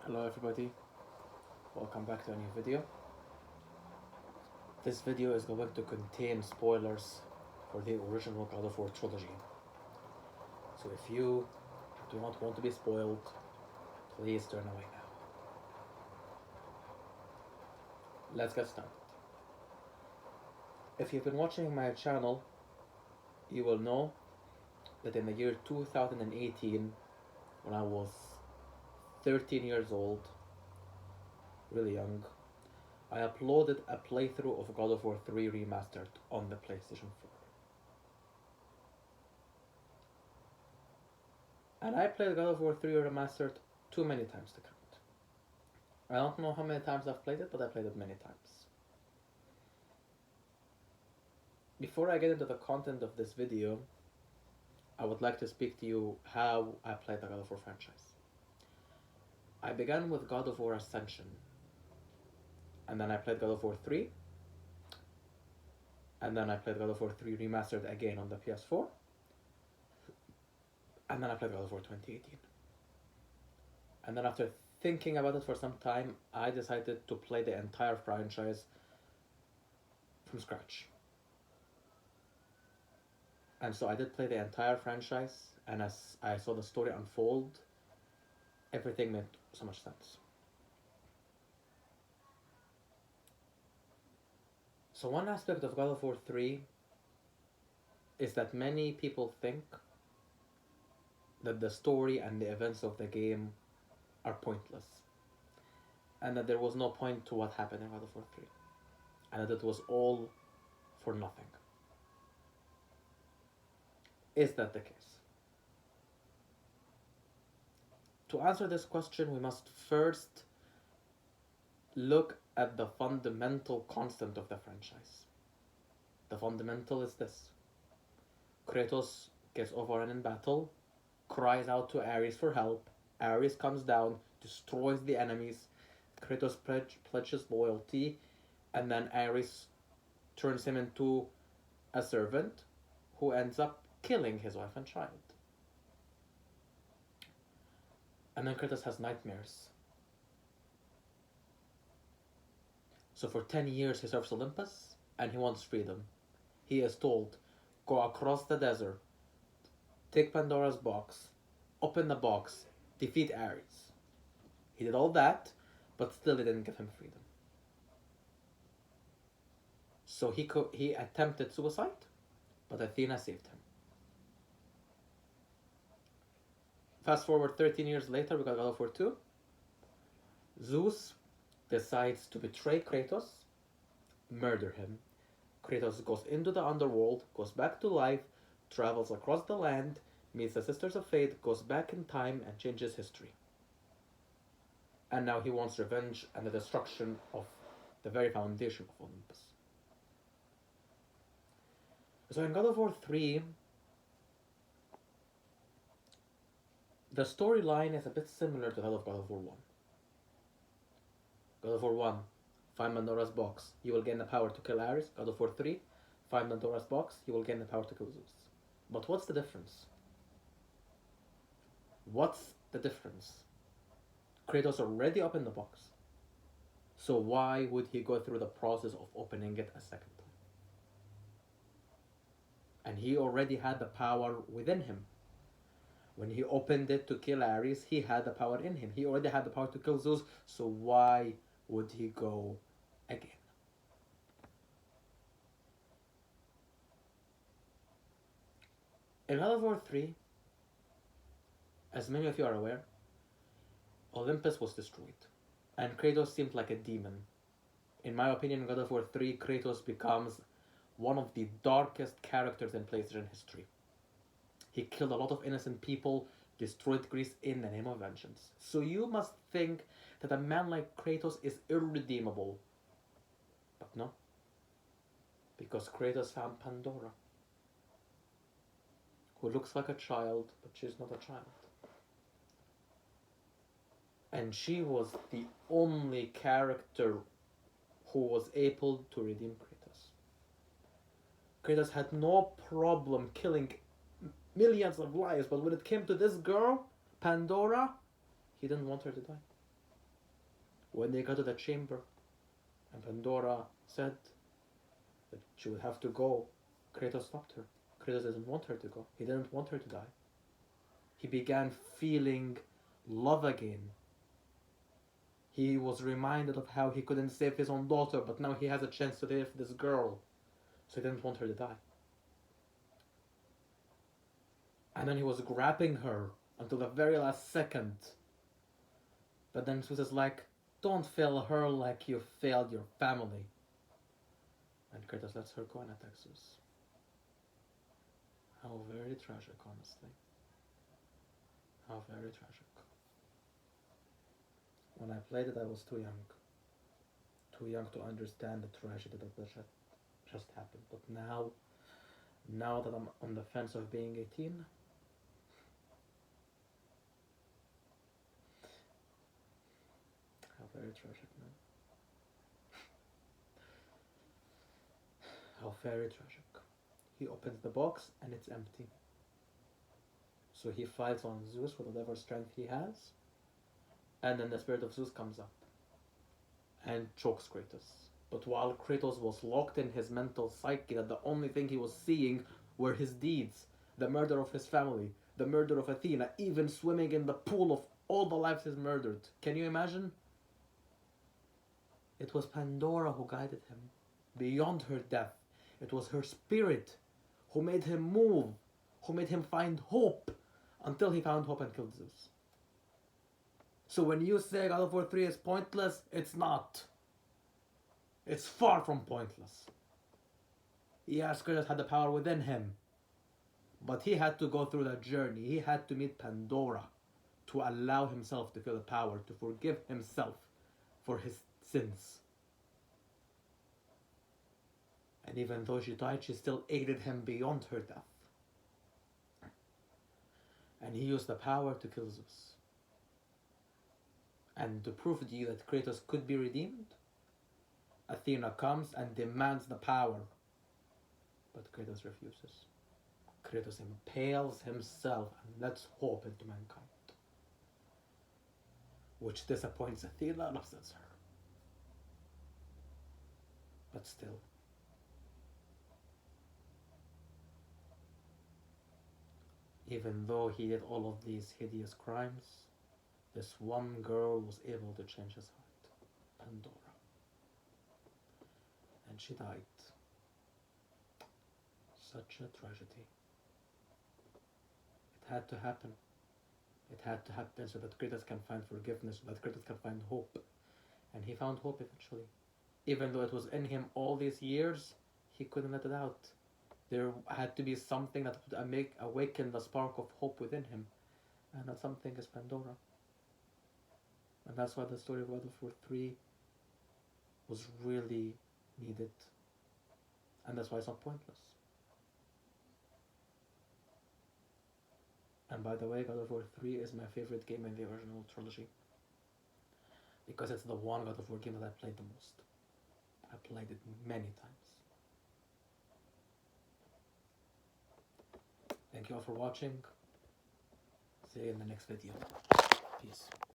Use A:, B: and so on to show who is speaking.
A: Hello everybody, welcome back to a new video. This video is going to contain spoilers for the original God of War trilogy. So if you do not want to be spoiled, please turn away now. Let's get started. If you've been watching my channel, you will know that in the year 2018, when I was 13 years old, really young, I uploaded a playthrough of God of War 3 Remastered on the PlayStation 4. And I played God of War 3 Remastered too many times to count. I don't know how many times I've played it, but I played it many times. Before I get into the content of this video, I would like to speak to you how I played the God of War franchise. I began with God of War Ascension, and then I played God of War 3, and then I played God of War 3 Remastered again on the PS4, and then I played God of War 2018. And then after thinking about it for some time, I decided to play the entire franchise from scratch. And so I did play the entire franchise, and as I saw the story unfold, everything made so much sense. So one aspect of God of War 3 is that many people think that the story and the events of the game are pointless, and that there was no point to what happened in God of War 3, and that it was all for nothing. Is that the case? To answer this question, we must first look at the fundamental constant of the franchise. The fundamental is this: Kratos gets overrun in battle, cries out to Ares for help, Ares comes down, destroys the enemies, Kratos pledges loyalty, and then Ares turns him into a servant who ends up killing his wife and child. And then Kratos has nightmares. So for 10 years he serves Olympus, and he wants freedom. He is told, go across the desert, take Pandora's box, open the box, defeat Ares. He did all that, but still they didn't give him freedom. So he attempted suicide, but Athena saved him. Fast forward 13 years later, we got God of War 2. Zeus decides to betray Kratos, murder him. Kratos goes into the underworld, goes back to life, travels across the land, meets the Sisters of Fate, goes back in time, and changes history. And now he wants revenge and the destruction of the very foundation of Olympus. So in God of War 3, the storyline is a bit similar to that of God of War 1. God of War 1, find Pandora's box, you will gain the power to kill Ares. God of War 3, find Pandora's box, you will gain the power to kill Zeus. But what's the difference? What's the difference? Kratos already opened the box. So why would he go through the process of opening it a second time? And he already had the power within him. When he opened it to kill Ares, he had the power in him. He already had the power to kill Zeus, so why would he go again? In God of War 3, as many of you are aware, Olympus was destroyed, and Kratos seemed like a demon. In my opinion, in God of War 3, Kratos becomes one of the darkest characters in PlayStation history. He killed a lot of innocent people, destroyed Greece in the name of vengeance. So you must think that a man like Kratos is irredeemable. But no. Because Kratos found Pandora, who looks like a child, but she's not a child. And she was the only character who was able to redeem Kratos. Kratos had no problem killing millions of lives, but when it came to this girl, Pandora, he didn't want her to die. When they got to the chamber, and Pandora said that she would have to go, Kratos stopped her. Kratos didn't want her to go. He didn't want her to die. He began feeling love again. He was reminded of how he couldn't save his own daughter, but now he has a chance to save this girl. So he didn't want her to die. And then he was grabbing her until the very last second. But then Zeus is like, don't fail her like you failed your family. And Kratos lets her go and attacks Zeus. How very tragic, honestly. How very tragic. When I played it, I was too young. Too young to understand the tragedy that just happened. But now that I'm on the fence of being 18, how very tragic, man. How very tragic. He opens the box and it's empty. So he fights on Zeus with whatever strength he has, and then the spirit of Zeus comes up and chokes Kratos. But while Kratos was locked in his mental psyche, that the only thing he was seeing were his deeds, the murder of his family, the murder of Athena, even swimming in the pool of all the lives he's murdered. Can you imagine? It was Pandora who guided him beyond her death. It was her spirit who made him move, who made him find hope, until he found hope and killed Zeus. So when you say God of War 3 is pointless, it's not. It's far from pointless. Yes, Kratos had the power within him, but he had to go through that journey. He had to meet Pandora to allow himself to feel the power, to forgive himself for his sins. And even though she died, she still aided him beyond her death. And he used the power to kill Zeus. And to prove to you that Kratos could be redeemed, Athena comes and demands the power. But Kratos refuses. Kratos impales himself and lets hope into mankind. Which disappoints Athena and upsets her. But still. Even though he did all of these hideous crimes, this one girl was able to change his heart, Pandora. And she died. Such a tragedy. It had to happen. It had to happen so that Kratos can find forgiveness, so that Kratos can find hope. And he found hope eventually. Even though it was in him all these years, he couldn't let it out. There had to be something that would awaken the spark of hope within him. And that something is Pandora. And that's why the story of God of War 3 was really needed. And that's why it's not pointless. And by the way, God of War 3 is my favorite game in the original trilogy. Because it's the one God of War game that I played the most. I played it many times. Thank you all for watching. See you in the next video. Peace.